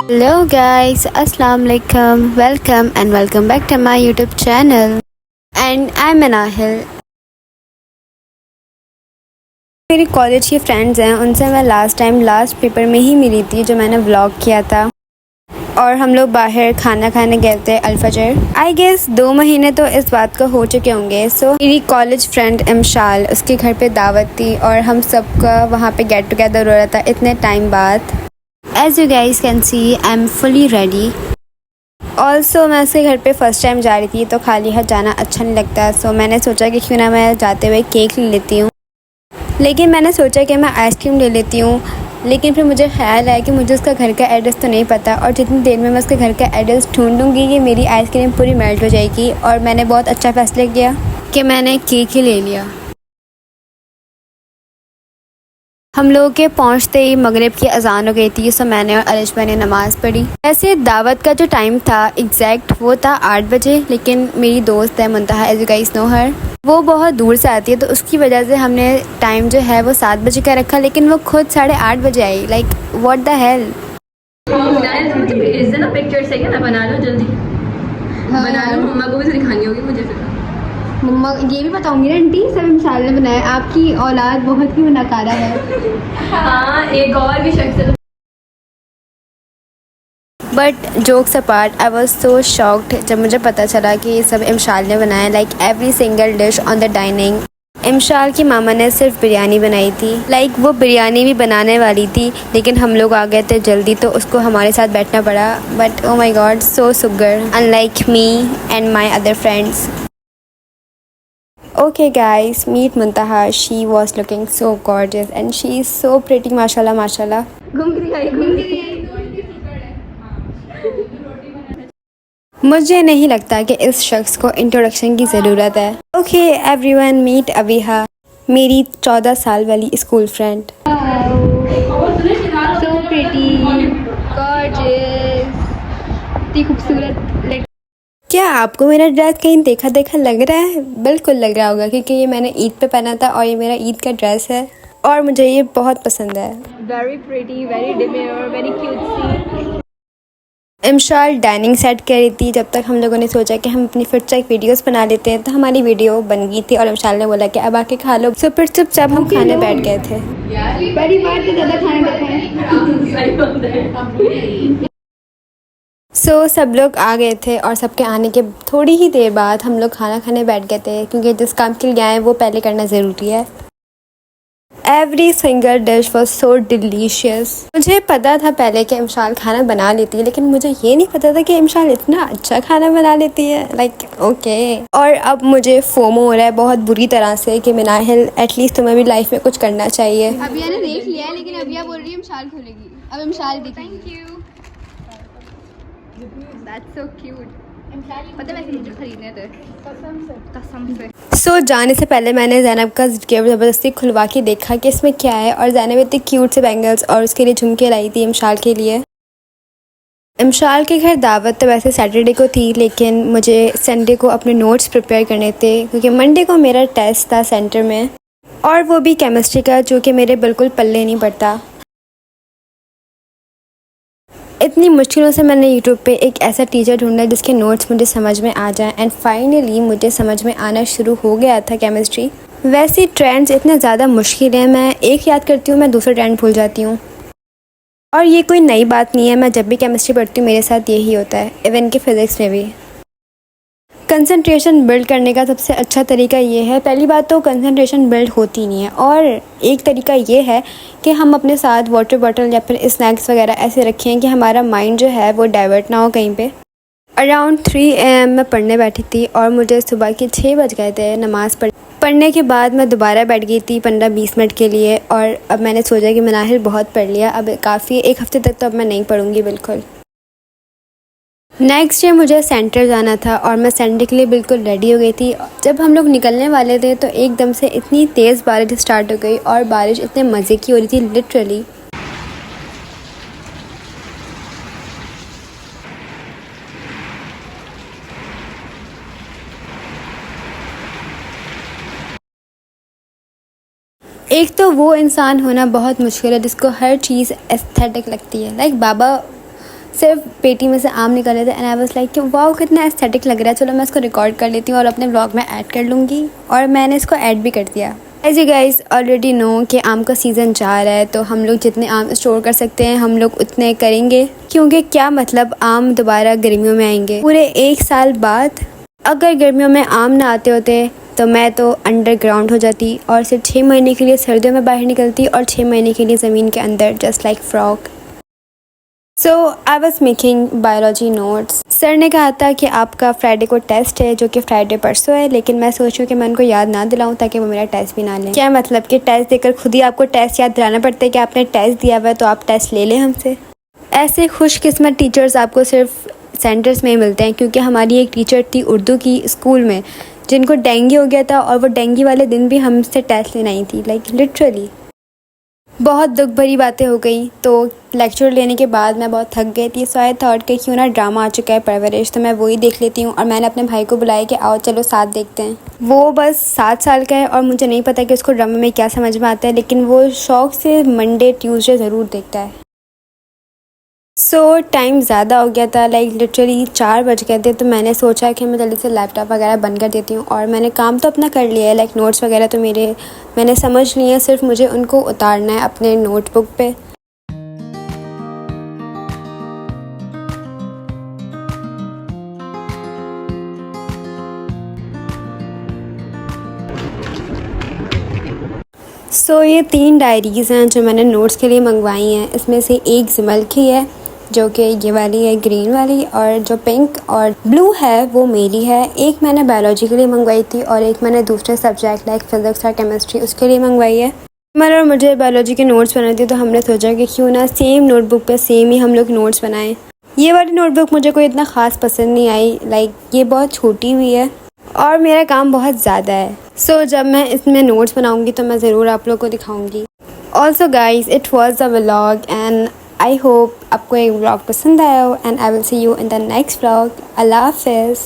Hello guys, Assalamu alaikum, welcome back to my YouTube channel and I'm Anahil। मेरी college की friends हैं, उनसे मैं लास्ट पेपर में ही मिली थी जो मैंने व्लॉग किया था और हम लोग बाहर खाना खाने गए थे अल-फजर। आई गेस 2 महीने तो इस बात को हो चुके होंगे। सो मेरी कॉलेज फ्रेंड इमशाल, उसके घर पे दावत थी और हम सबका वहाँ पे गेट टुगेदर हो रहा था इतने टाइम बाद। As you guys can see, I'm fully ready. Also मैं उसके घर पे फ़र्स्ट टाइम जा रही थी तो खाली हाथ जाना अच्छा नहीं लगता। सो मैंने सोचा कि क्यों ना मैं जाते हुए केक ले लेती हूँ, लेकिन मैंने सोचा कि मैं आइसक्रीम ले लेती हूँ। लेकिन फिर मुझे ख्याल आया कि मुझे उसका घर का एड्रेस तो नहीं पता और जितनी देर में मैं उसके घर का एड्रेस ढूंढूंगी कि मेरी आइसक्रीम पूरी मेल्ट हो जाएगी। और मैंने बहुत अच्छा फ़ैसला किया कि मैंने केक ही ले लिया। हम लोगों के पहुंचते ही मगरिब की अजान हो गई थी, सो मैंने और अलिशा ने नमाज़ पढ़ी। वैसे दावत का जो टाइम था एग्जैक्ट वो था 8 बजे, लेकिन मेरी दोस्त है मुंतहा, एज यू गाइस नो हर, वो बहुत दूर से आती है तो उसकी वजह से हमने टाइम जो है वो 7 बजे का रखा, लेकिन वो खुद 8:30 बजे आई। Like what the hell. बना लो जल्दी। बना लो, मम्मा को भी दिखानी होगी मुझे फिर। मम्मा ये भी बताऊंगी ना आंटी, सब इमशाल ने बनाया। आपकी औलाद बहुत ही मुनाकारा है। हाँ, एक और भी शख्स है। But jokes apart, I was so shocked जब मुझे पता चला कि ये सब इमशाल ने बनाया। Like every single dish on the dining. Imshal की मामा ने सिर्फ बिरयानी बनाई थी। लाइक वो बिरयानी भी बनाने वाली थी, लेकिन हम लोग आ गए थे जल्दी तो उसको हमारे साथ बैठना पड़ा। But oh my God, so sugar, unlike me and my other friends. Okay guys, meet Muntaha. She was looking so gorgeous and she is so pretty, mashallah mashallah. मुझे नहीं लगता कि इस शख्स को इंट्रोडक्शन की ज़रूरत है। ओके एवरीवन, मीट अवीहा, मेरी 14 साल वाली school friend. So pretty, gorgeous, इतनी खूबसूरत। क्या आपको मेरा ड्रेस कहीं देखा देखा लग रहा है? बिल्कुल लग रहा होगा क्योंकि ये मैंने ईद पे पहना था और ये मेरा ईद का ड्रेस है और मुझे ये बहुत पसंद है। Very pretty, very demure, very cutesy. Imshal dining set कर रही थी जब तक हम लोगों ने सोचा कि हम अपनी फिर से एक वीडियोस बना लेते हैं, तो हमारी वीडियो बन गई थी और इमशाल ने बोला कि अब आके खा लो। सो फिर चुपचाप हम खाने बैठ गए थे। पहली बार तो ज़्यादा खाना देखा। सो सब लोग आ गए थे और सबके आने के थोड़ी ही देर बाद हम लोग खाना खाने बैठ गए थे, क्योंकि जिस काम के लिए आए वो पहले करना ज़रूरी है। Every single dish was so delicious. मुझे पता था पहले कि इमशाल खाना बना लेती है, लेकिन मुझे ये नहीं पता था कि इमशाल इतना अच्छा खाना बना लेती है। Like okay. और अब मुझे फोमो हो रहा है बहुत बुरी तरह से कि मिनाहिल एटलीस्ट तुम्हें भी लाइफ में कुछ करना चाहिए। अभिया ने देख लिया है, लेकिन अभिया बोल रही है इमशाल खोलेगी। अब इमशाल दिखेगी। Thank you. That's so cute. पता है वैसे मुझे खरीदने थे। कसम से। सो जाने से पहले मैंने ज़ैनब का ज़बरदस्ती खुलवा के देखा कि इसमें क्या है, और ज़ैनब इतने क्यूट से बैंगल्स और उसके लिए झुमके लाई थी इमशाल के लिए। इमशाल के घर दावत तो वैसे सैटरडे को थी, लेकिन मुझे संडे को अपने नोट्स प्रिपेयर करने थे क्योंकि मंडे को मेरा टेस्ट था सेंटर में, और वो भी केमिस्ट्री का, जो कि मेरे बिल्कुल पल्ले नहीं पड़ता। इतनी मुश्किलों से मैंने यूट्यूब पे एक ऐसा टीचर ढूंढा जिसके नोट्स मुझे समझ में आ जाएं, एंड फाइनली मुझे समझ में आना शुरू हो गया था केमिस्ट्री। वैसे ट्रेंड्स इतने ज़्यादा मुश्किल हैं, मैं एक याद करती हूँ मैं दूसरा ट्रेंड भूल जाती हूँ, और ये कोई नई बात नहीं है। मैं जब भी केमिस्ट्री पढ़ती हूँ मेरे साथ यही होता है, इवन कि फ़िज़िक्स में भी। कंसंट्रेशन बिल्ड करने का सबसे अच्छा तरीका ये है, पहली बात तो कंसंट्रेशन बिल्ड होती नहीं है, और एक तरीका ये है कि हम अपने साथ वाटर बॉटल या फिर स्नैक्स वगैरह ऐसे रखें कि हमारा माइंड जो है वो डाइवर्ट ना हो कहीं पे। अराउंड 3 AM मैं पढ़ने बैठी थी और मुझे सुबह के 6 बज गए थे नमाज़ पढ़ने के बाद। मैं दोबारा बैठ गई थी 15-20 मिनट के लिए, और अब मैंने सोचा कि मनाहिल बहुत पढ़ लिया, अब काफ़ी, एक हफ़्ते तक तो अब मैं नहीं पढ़ूँगी बिल्कुल। नेक्स्ट डे मुझे सेंटर जाना था और मैं सेंटर के लिए बिल्कुल रेडी हो गई थी। जब हम लोग निकलने वाले थे तो एकदम से इतनी तेज़ बारिश स्टार्ट हो गई, और बारिश इतने मज़े की हो रही थी लिटरली। एक तो वो इंसान होना बहुत मुश्किल है जिसको हर चीज़ एस्थेटिक लगती है। लाइक बाबा सिर्फ पेटी में से आम निकले थे एंड आई वाज लाइक कि वाओ कितना एस्थेटिक लग रहा है, चलो मैं इसको रिकॉर्ड कर लेती हूँ और अपने व्लॉग में ऐड कर लूँगी। और मैंने इसको ऐड भी कर दिया। As you guys already know कि आम का सीज़न जा रहा है, तो हम लोग जितने आम स्टोर कर सकते हैं हम लोग उतने करेंगे, क्योंकि क्या मतलब आम दोबारा गर्मियों में आएंगे पूरे 1 साल बाद। अगर गर्मियों में आम ना आते होते तो मैं तो अंडरग्राउंड हो जाती और सिर्फ 6 महीने के लिए सर्दियों में बाहर निकलती और 6 महीने के लिए ज़मीन के अंदर just like frog. So I was making biology notes. Sir ने कहा था कि आपका फ्राइडे को टेस्ट है, जो कि फ्राइडे परसों है, लेकिन मैं सोच रही हूँ कि मैं उनको याद ना दिलाऊं ताकि वो मेरा टेस्ट भी ना लें। क्या मतलब कि टेस्ट देकर खुद ही आपको टेस्ट याद दिलाना पड़ता है कि आपने टेस्ट दिया हुआ है तो आप टेस्ट ले लें हमसे। ऐसे खुशकिस्मत टीचर्स आपको सिर्फ सेंटर्स में ही मिलते हैं, क्योंकि हमारी एक टीचर थी उर्दू की स्कूल में जिनको डेंगू हो गया था और वो डेंगू वाले दिन भी हमसे टेस्ट लेने आई थी, लाइक लिटरली। बहुत दुख भरी बातें हो गई, तो लेक्चर लेने के बाद मैं बहुत थक गई थी। सो आई थॉट कि क्यों ना ड्रामा आ चुका है परवरिश, तो मैं वही देख लेती हूँ। और मैंने अपने भाई को बुलाया कि आओ चलो साथ देखते हैं। वो बस 7 साल का है और मुझे नहीं पता कि उसको ड्रामा में क्या समझ में आता है, लेकिन वो शौक़ से मंडे ट्यूसडे ज़रूर देखता है। सो टाइम ज़्यादा हो गया था, लाइक लिटरली 4 बज गए थे, तो मैंने सोचा कि मैं जल्दी से लैपटॉप वगैरह बंद कर देती हूँ। और मैंने काम तो अपना कर लिया है, लाइक नोट्स वगैरह तो मैंने समझ लिए हैं, सिर्फ मुझे उनको उतारना है अपने नोटबुक पे। सो ये 3 डायरीज़ हैं जो मैंने नोट्स के लिए मंगवाई हैं। इसमें से एक जिमल की है जो कि ये वाली है ग्रीन वाली, और जो पिंक और ब्लू है वो मेरी है। एक मैंने बायोलॉजी के लिए मंगवाई थी और एक मैंने दूसरे सब्जेक्ट लाइक फिज़िक्स और केमिस्ट्री उसके लिए मंगवाई है। और मुझे बायोलॉजी के नोट्स बनाए थे, तो हमने सोचा कि क्यों ना सेम नोटबुक पे सेम ही हम लोग नोट्स बनाएं। ये वाली नोटबुक मुझे कोई इतना ख़ास पसंद नहीं आई, लाइक ये बहुत छोटी हुई है और मेरा काम बहुत ज़्यादा है। सो जब मैं इसमें नोट्स बनाऊँगी तो मैं ज़रूर आप लोग को दिखाऊँगी। Also guys it was a vlog and I hope आपको एक व्लॉग पसंद आया हो, and I will see you in the next vlog. अल्लाह हाफ़िज़।